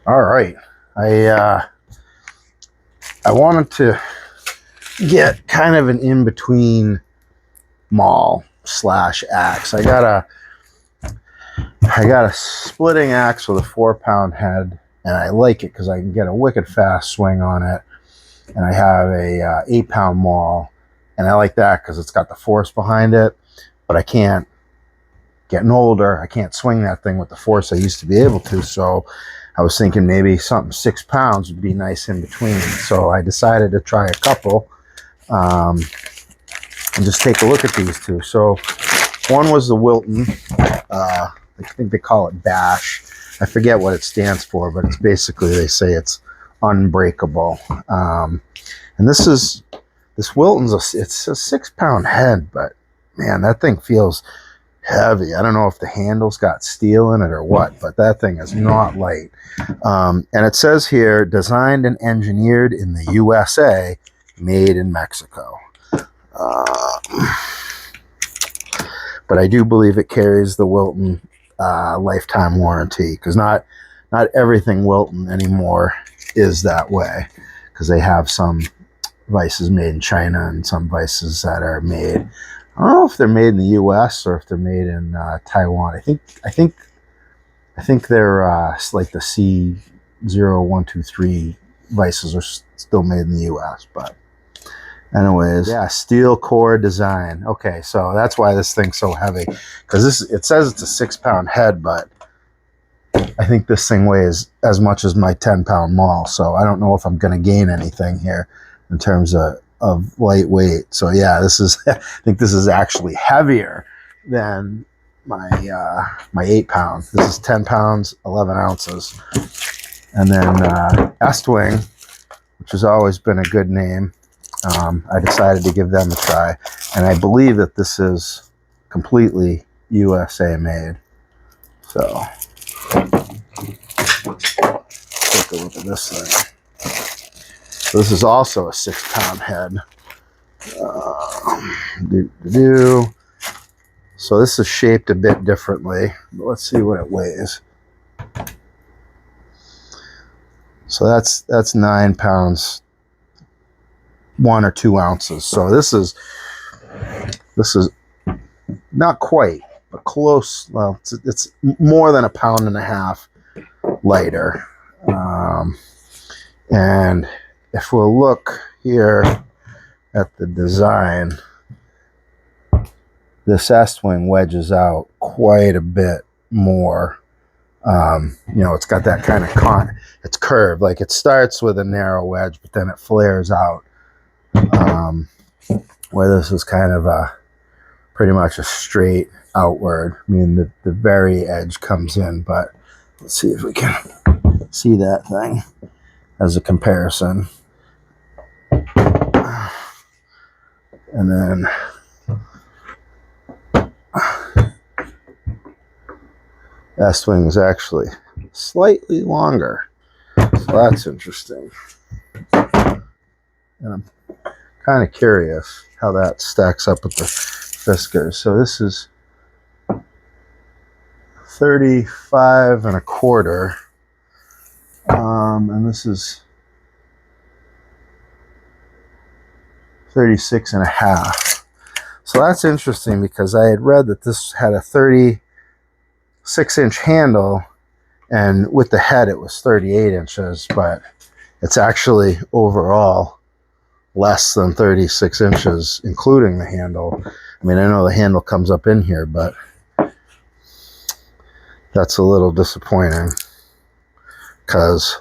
All right. I wanted to get kind of an in-between maul slash axe. I got a splitting axe with a 4-pound head, and I like it because I can get a wicked fast swing on it. And I have a 8-pound maul, and I like that because it's got the force behind it. But I can't. Getting older, I can't swing that thing with the force I used to be able to. So I was thinking maybe something 6 pounds would be nice in between. So I decided to try a couple and just take a look at these two. So one was the Wilton. I think they call it Bash. I forget what it stands for, but it's basically, they say it's unbreakable. And this Wilton's it's a 6-pound head, but man, that thing feels heavy. I don't know if the handle's got steel in it or what, but that thing is not light. And it says here, designed and engineered in the USA, made in Mexico. But I do believe it carries the Wilton lifetime warranty, because not everything Wilton anymore is that way, because they have some vices made in China and some vices that are made, I don't know if they're made in the U.S. or if they're made in Taiwan. I think they're like the C0123 vices are still made in the U.S. But anyways, yeah, steel core design. Okay, so that's why this thing's so heavy, because it says it's a 6-pound head, but I think this thing weighs as much as my 10-pound maul. So I don't know if I'm going to gain anything here in terms of lightweight. So yeah, I think this is actually heavier than my 8-pound. This is 10 pounds, 11 ounces. And then Estwing, which has always been a good name, I decided to give them a try. And I believe that this is completely USA made. So take a look at this thing. So this is also a 6-pound head. So this is shaped a bit differently. But let's see what it weighs. So that's 9 pounds, 1 or 2 ounces. So this is not quite, but close. Well, it's more than 1.5 pounds lighter. And if we'll look here at the design, this Estwing wedges out quite a bit more. It's got that kind of it's curved. Like, it starts with a narrow wedge, but then it flares out. Where this is kind of pretty much a straight outward. I mean, the very edge comes in, but let's see if we can see that thing as a comparison. And then Estwing is actually slightly longer, so that's interesting. And I'm kind of curious how that stacks up with the Fiskars. So this is 35 1/4, and this is 36 1/2. So that's interesting, because I had read that this had a 36-inch handle, and with the head it was 38 inches, but it's actually overall less than 36 inches, including the handle. I mean, I know the handle comes up in here, but that's a little disappointing, because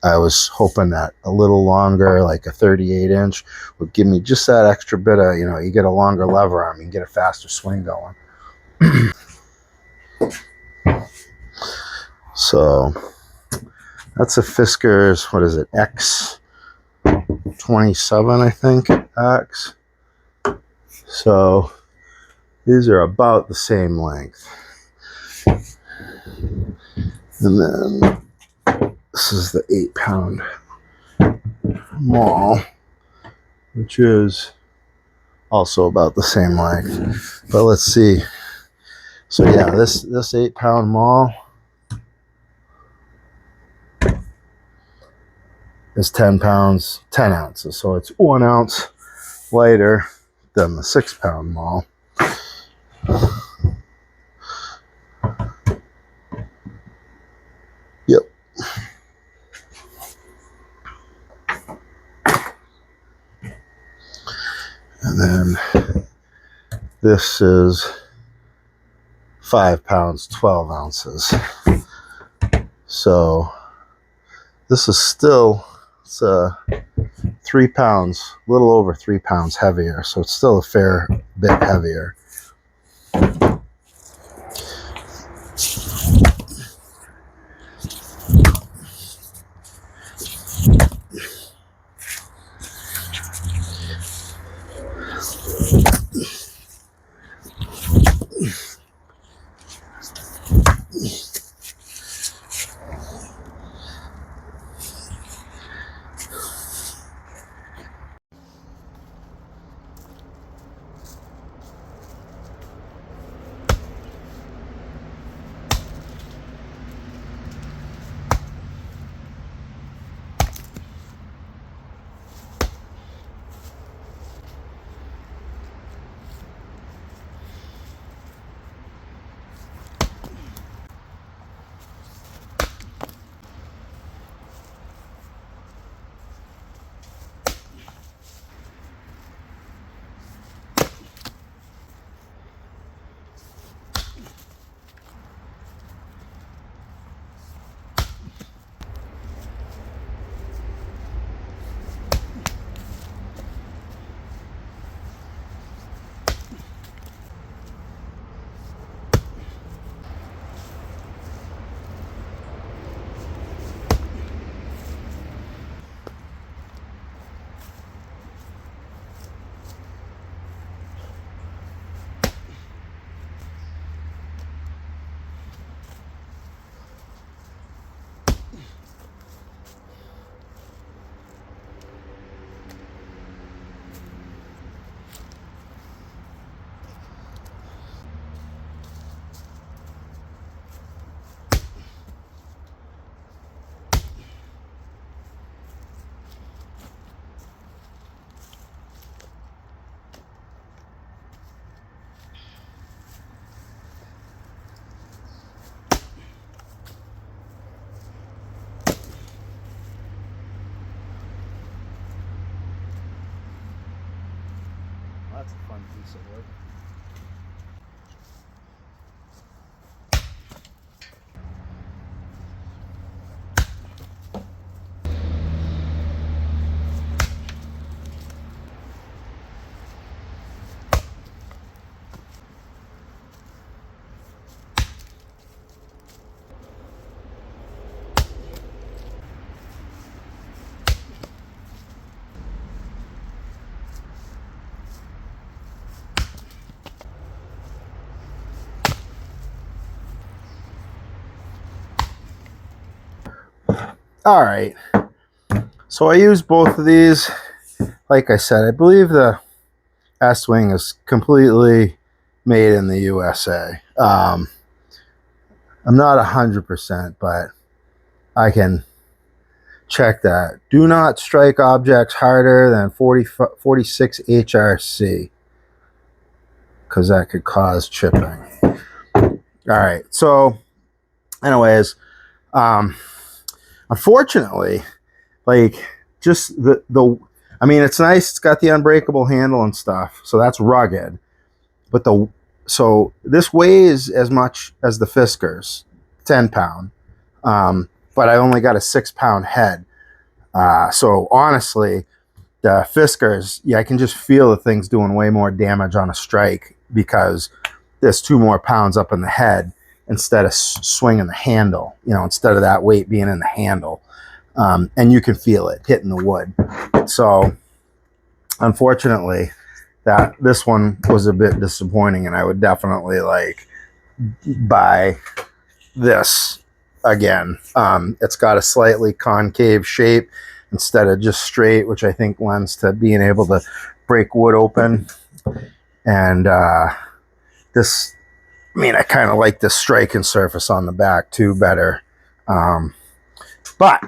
I was hoping that a little longer, like a 38-inch, would give me just that extra bit of, you get a longer lever arm, you can get a faster swing going. So that's a Fiskars, what is it, X27, I think, X. So these are about the same length. And then this is the 8-pound maul, which is also about the same length. But let's see. So yeah, this 8-pound maul is 10 pounds, 10 ounces. So it's 1 ounce lighter than the 6 pound maul. Yep. And then this is 5 pounds, 12 ounces. So this is still, it's 3 pounds, a little over 3 pounds heavier. So it's still a fair bit heavier. That's a fun piece of work. All right, so I use both of these. Like I said, I believe the Estwing is completely made in the USA. I'm not 100%, but I can check that. Do not strike objects harder than 46 HRC, because that could cause chipping. All right, so anyways, unfortunately, like, just I mean, it's nice, it's got the unbreakable handle and stuff, so that's rugged, but so this weighs as much as the Fiskars, 10 pound, but I only got a 6 pound head. So honestly, the Fiskars, yeah, I can just feel the thing's doing way more damage on a strike because there's 2 more pounds up in the head instead of swinging the handle, you know, instead of that weight being in the handle. And you can feel it hitting the wood. So unfortunately, this one was a bit disappointing, and I would definitely like buy this again. It's got a slightly concave shape instead of just straight, which I think lends to being able to break wood open. And this, I mean, I kind of like the striking surface on the back too better. But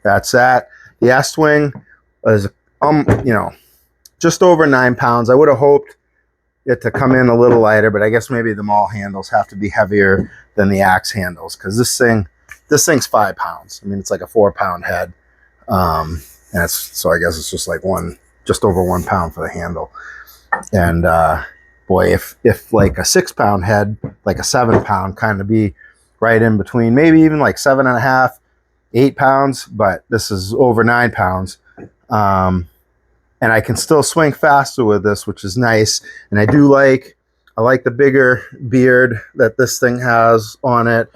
that's that. The Estwing is, you know, just over 9 pounds. I would have hoped it to come in a little lighter, but I guess maybe the maul handles have to be heavier than the axe handles, because this thing's 5 pounds. I mean, it's like a 4-pound head, and so I guess it's just like just over 1 pound for the handle. And boy, if like a 6-pound head, like a 7-pound, kind of be right in between, maybe even like 7.5, 8 pounds, but this is over 9 pounds. And I can still swing faster with this, which is nice. And I like the bigger beard that this thing has on it.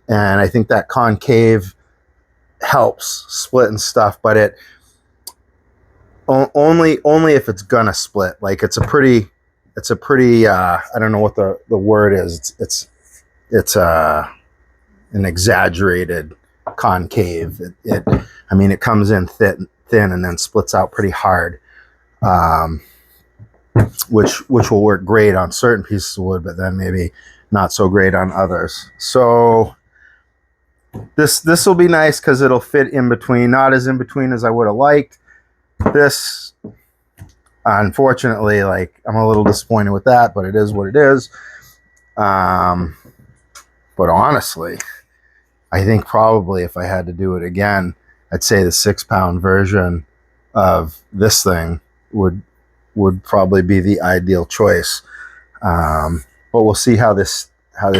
And I think that concave helps splitting stuff, but it only if it's gonna split. Like it's a pretty I don't know what the word is. It's an exaggerated concave. I mean, it comes in thin and then splits out pretty hard. Which will work great on certain pieces of wood, but then maybe not so great on others. So this will be nice because it'll fit in between, not as in between as I would have liked. This, unfortunately, like, I'm a little disappointed with that, but it is what it is. But honestly, I think probably if I had to do it again, I'd say the 6-pound version of this thing would probably be the ideal choice. But we'll see how this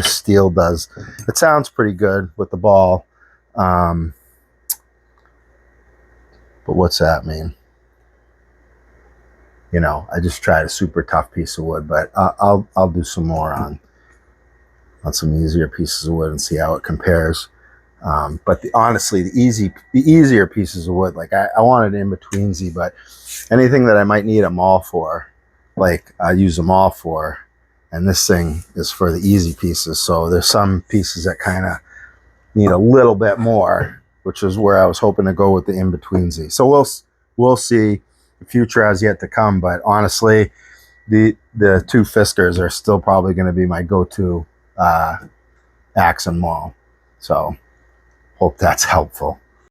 steel does. It sounds pretty good with the ball. But what's that mean? You know, I just tried a super tough piece of wood, but I'll do some more on some easier pieces of wood and see how it compares. But honestly, the easier pieces of wood, like I wanted in-betweensy, but anything that I might need a maul for, like I use a maul for, and this thing is for the easy pieces. So there's some pieces that kind of need a little bit more, which is where I was hoping to go with the in-betweensy. So we'll see. The future has yet to come, but honestly, the 2 Fiskars are still probably going to be my go-to axe and maul. So hope that's helpful.